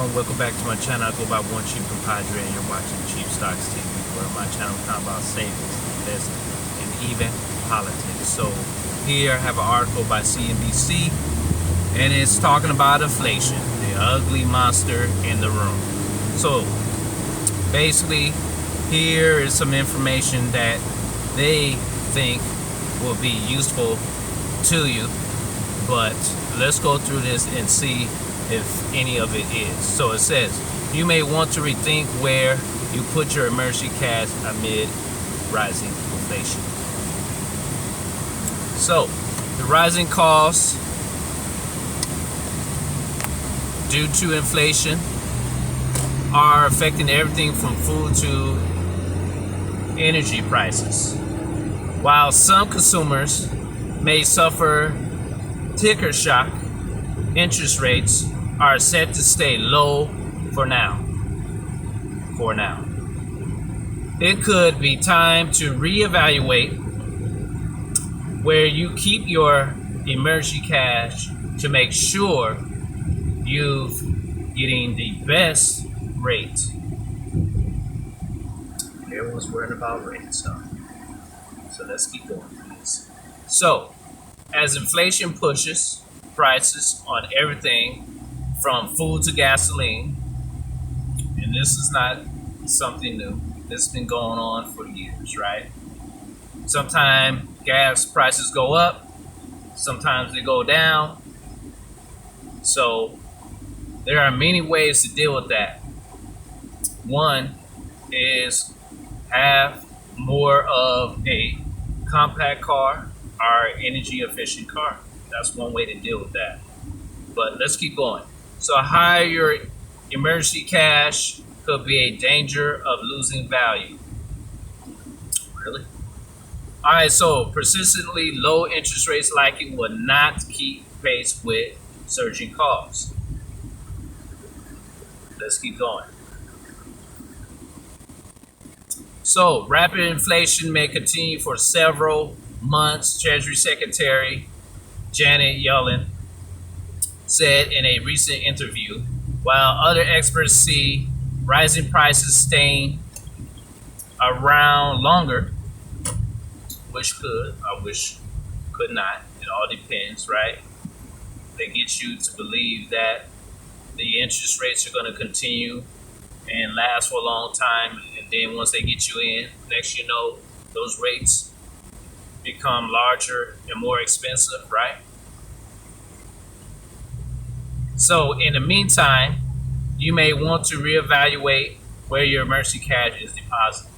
everyone, welcome back to my channel. I go by One Cheap Compadre and you're watching Cheap Stocks TV, where my channel is talking about savings, investment, and even politics. So here I have an article by CNBC and it's talking about inflation, the ugly monster in the room. So basically here is some information that they think will be useful to you, but let's go through this and see if any of it is. So it says, you may want to rethink where you put your emergency cash amid rising inflation. So the rising costs due to inflation are affecting everything from food to energy prices. While some consumers may suffer ticker shock, interest rates are set to stay low for now. It could be time to reevaluate where you keep your emergency cash to make sure you're getting the best rate. Everyone's worrying about rates, huh? So let's keep going through this. So, as inflation pushes prices on everything from food to gasoline, and this is not something new, this has been going on for years, right? Sometimes gas prices go up, sometimes they go down. So there are many ways to deal with that. One is have more of a compact car or energy efficient car. That's one way to deal with that. But let's keep going. So higher your emergency cash could be a danger of losing value. Really? All right, so persistently low interest rates likely will not keep pace with surging costs. Let's keep going. So rapid inflation may continue for several months, Treasury Secretary Janet Yellen said in a recent interview, while other experts see rising prices staying around longer, which could, I wish could not. It all depends, right? They get you to believe that the interest rates are going to continue and last for a long time, and then once they get you in, next you know, those rates become larger and more expensive, right? So in the meantime, you may want to reevaluate where your emergency cash is deposited.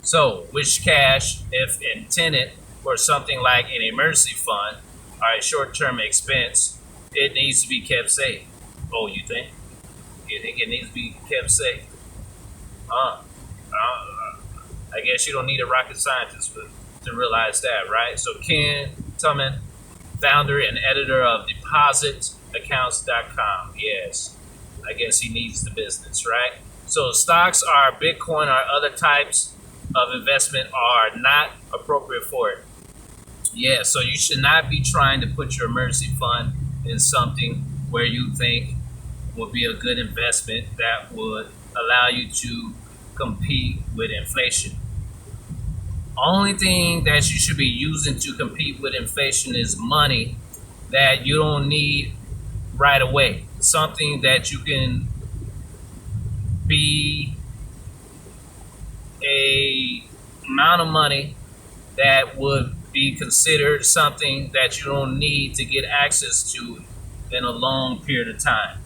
So which cash, if intended for something like an emergency fund or a short-term expense, it needs to be kept safe. Oh, you think? You think it needs to be kept safe? I guess you don't need a rocket scientist to realize that, right? So Ken Tubman, founder and editor of DepositAccounts.com. Yes, I guess he needs the business, right? So stocks or Bitcoin or other types of investment are not appropriate for it. Yeah, so you should not be trying to put your emergency fund in something where you think would be a good investment that would allow you to compete with inflation. Only thing that you should be using to compete with inflation is money that you don't need right away. Something that you can be a amount of money that would be considered something that you don't need to get access to in a long period of time.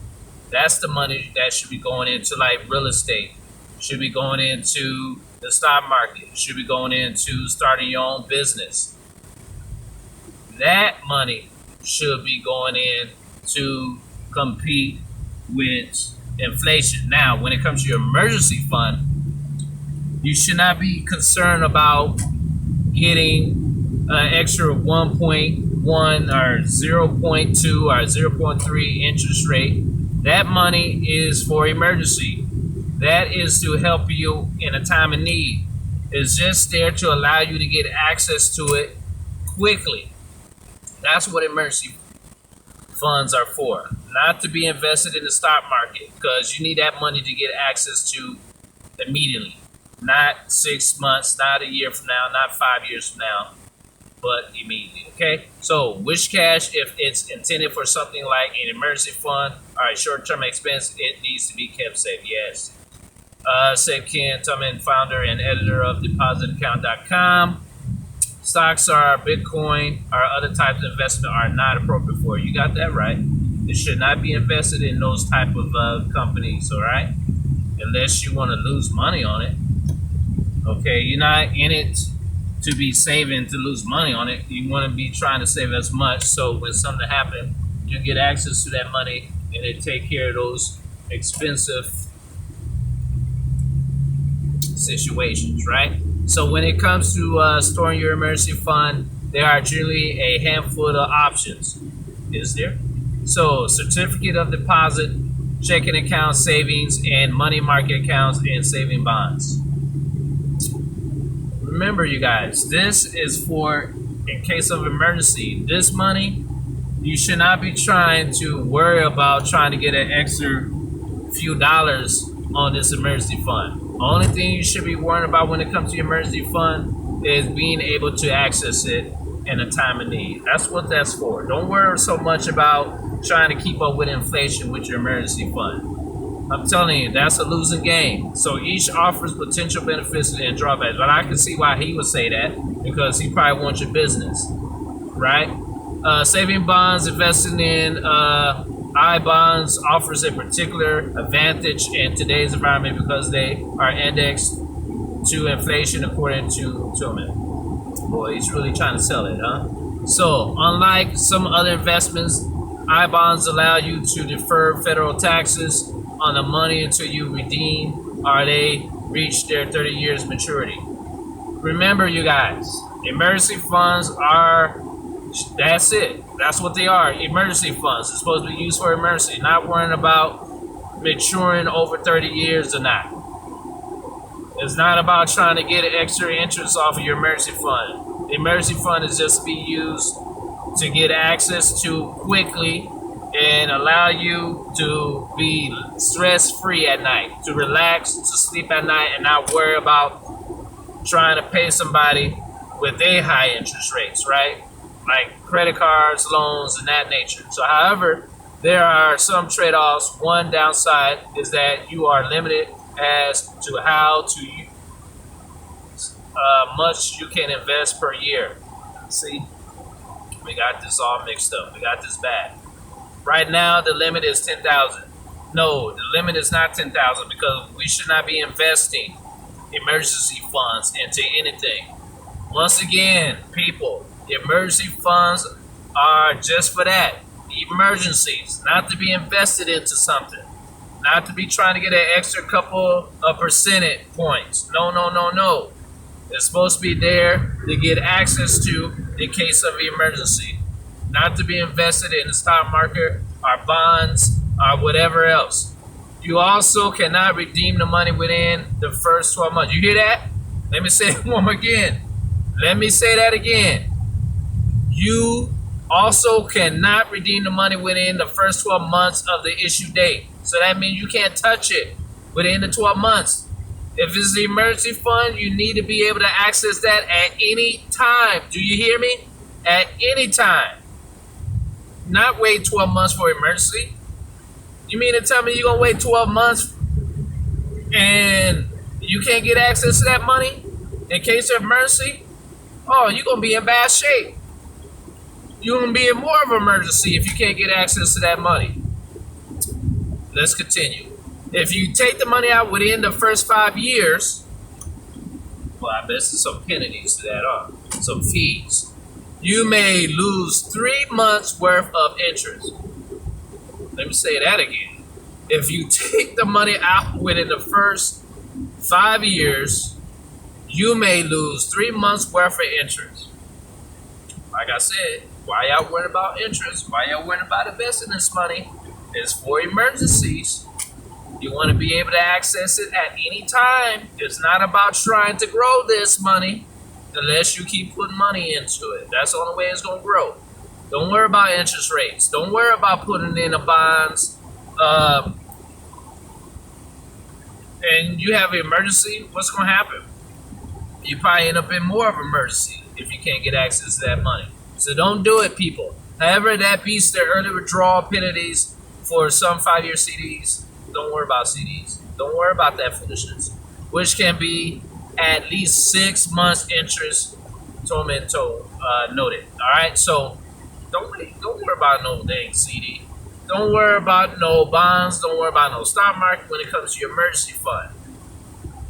That's the money that should be going into like real estate, should be going into the stock market, should be going into starting your own business. That money should be going in to compete with inflation. Now, when it comes to your emergency fund, you should not be concerned about getting an extra 1.1 or 0.2 or 0.3 interest rate. That money is for emergency. That is to help you in a time of need. It's just there to allow you to get access to it quickly. That's what emergency funds are for. Not to be invested in the stock market, because you need that money to get access to immediately. Not 6 months, not a year from now, not 5 years from now, but immediately. Okay? So wish cash, if it's intended for something like an emergency fund, all right, short-term expense, it needs to be kept safe. Yes. Safe Ken Tubman, founder and editor of depositaccount.com. Stocks are Bitcoin or other types of investment are not appropriate for you. You got that right. It should not be invested in those type of companies, all right? Unless you want to lose money on it. Okay, you're not in it to be saving to lose money on it. You want to be trying to save as much so when something happens, you get access to that money and it take care of those expensive situations, right? So when it comes to storing your emergency fund, there are generally a handful of options. Is there? So certificate of deposit, checking account, savings, and money market accounts and saving bonds. Remember, you guys, this is for in case of emergency. This money, you should not be trying to worry about trying to get an extra few dollars on this emergency fund. Only thing you should be worrying about when it comes to your emergency fund is being able to access it in a time of need. That's what that's for. Don't worry so much about trying to keep up with inflation with your emergency fund. I'm telling you, that's a losing game. So each offers potential benefits and drawbacks. But I can see why he would say that, because he probably wants your business, right? Saving bonds, investing in I bonds offers a particular advantage in today's environment because they are indexed to inflation, according to Tillman. Boy, he's really trying to sell it, huh? So, unlike some other investments, I bonds allow you to defer federal taxes on the money until you redeem or they reach their 30 years maturity. Remember, you guys, emergency funds are, that's it. That's what they are, emergency funds. It's supposed to be used for emergency, not worrying about maturing over 30 years or not. It's not about trying to get extra interest off of your emergency fund. The emergency fund is just to be used to get access to quickly and allow you to be stress-free at night, to relax, to sleep at night, and not worry about trying to pay somebody with their high interest rates, right? Like credit cards, loans, and that nature. So, however, there are some trade-offs. One downside is that you are limited as to how much you can invest per year. See, we got this all mixed up. We got this bad. Right now, the limit is 10,000. No, the limit is not 10,000 because we should not be investing emergency funds into anything. Once again, people, emergency funds are just for that. Emergencies, not to be invested into something. Not to be trying to get an extra couple of percentage points. No, no, no, no. It's supposed to be there to get access to in case of emergency. Not to be invested in the stock market or bonds or whatever else. You also cannot redeem the money within the first 12 months. You hear that? Let me say it one more again. Let me say that again. You also cannot redeem the money within the first 12 months of the issue date. So that means you can't touch it within the 12 months. If it's the emergency fund, you need to be able to access that at any time. Do you hear me? At any time. Not wait 12 months for emergency. You mean to tell me you're going to wait 12 months and you can't get access to that money in case of emergency? Oh, you're going to be in bad shape. You're going to be in more of an emergency if you can't get access to that money. Let's continue. If you take the money out within the first 5 years, well, I bet there's some penalties to that, some fees. You may lose 3 months worth of interest. Let me say that again. If you take the money out within the first 5 years, you may lose 3 months worth of interest. Like I said, why y'all worried about interest? Why y'all worried about investing this money? It's for emergencies. You want to be able to access it at any time. It's not about trying to grow this money unless you keep putting money into it. That's the only way it's going to grow. Don't worry about interest rates. Don't worry about putting in the bonds. Uh, and you have an emergency, what's going to happen? You probably end up in more of an emergency if you can't get access to that money. So don't do it, people. However that beats the early withdrawal penalties for some 5-year CDs, don't worry about CDs. Don't worry about that foolishness, which can be at least 6 months interest noted. All right, so don't worry about no dang CD. Don't worry about no bonds. Don't worry about no stock market when it comes to your emergency fund.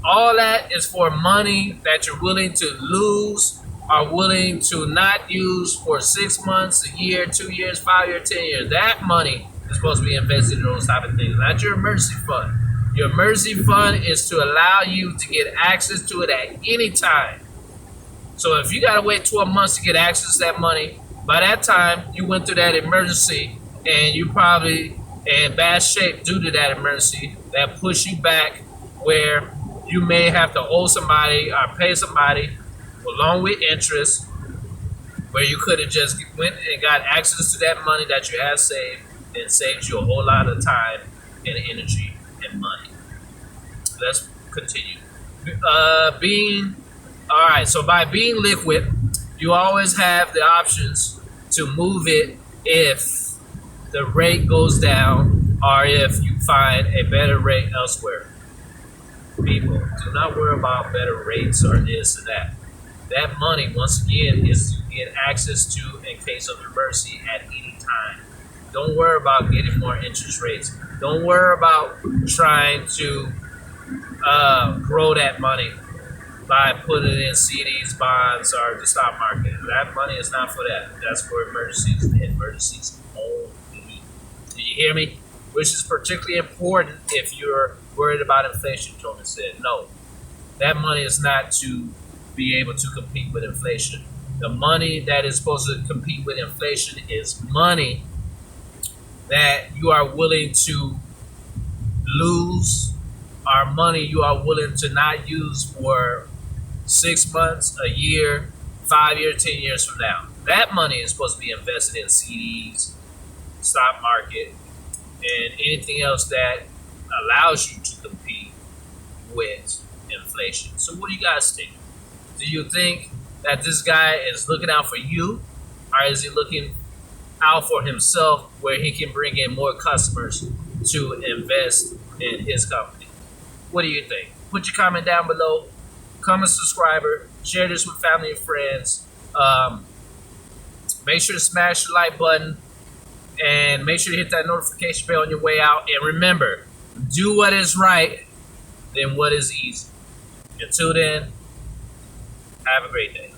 All that is for money that you're willing to lose, are willing to not use for 6 months, a year, 2 years, 5 years, 10 years. That money is supposed to be invested in those type of things, not your emergency fund. Your emergency fund is to allow you to get access to it at any time. So if you got to wait 12 months to get access to that money, by that time you went through that emergency and you probably in bad shape due to that emergency that push you back where you may have to owe somebody or pay somebody along with interest, where you could have just went and got access to that money that you have saved and saved you a whole lot of time and energy and money. Let's continue. So by being liquid, you always have the options to move it if the rate goes down or if you find a better rate elsewhere. People, do not worry about better rates or this or that. That money, once again, is to get access to in case of emergency at any time. Don't worry about getting more interest rates. Don't worry about trying to grow that money by putting it in CDs, bonds, or the stock market. That money is not for that. That's for emergencies and emergencies only. Do you hear me? Which is particularly important if you're worried about inflation, Tony said. No, that money is not to be able to compete with inflation. The money that is supposed to compete with inflation is money that you are willing to lose, or money you are willing to not use for 6 months, a year, 5 years, 10 years from now. That money is supposed to be invested in CDs, stock market, and anything else that allows you to compete with inflation. So what do you guys think? Do you think that this guy is looking out for you, or is he looking out for himself where he can bring in more customers to invest in his company? What do you think? Put your comment down below. Become a subscriber. Share this with family and friends. Make sure to smash the like button. And make sure to hit that notification bell on your way out. And remember, do what is right, then what is easy. Until then, have a great day.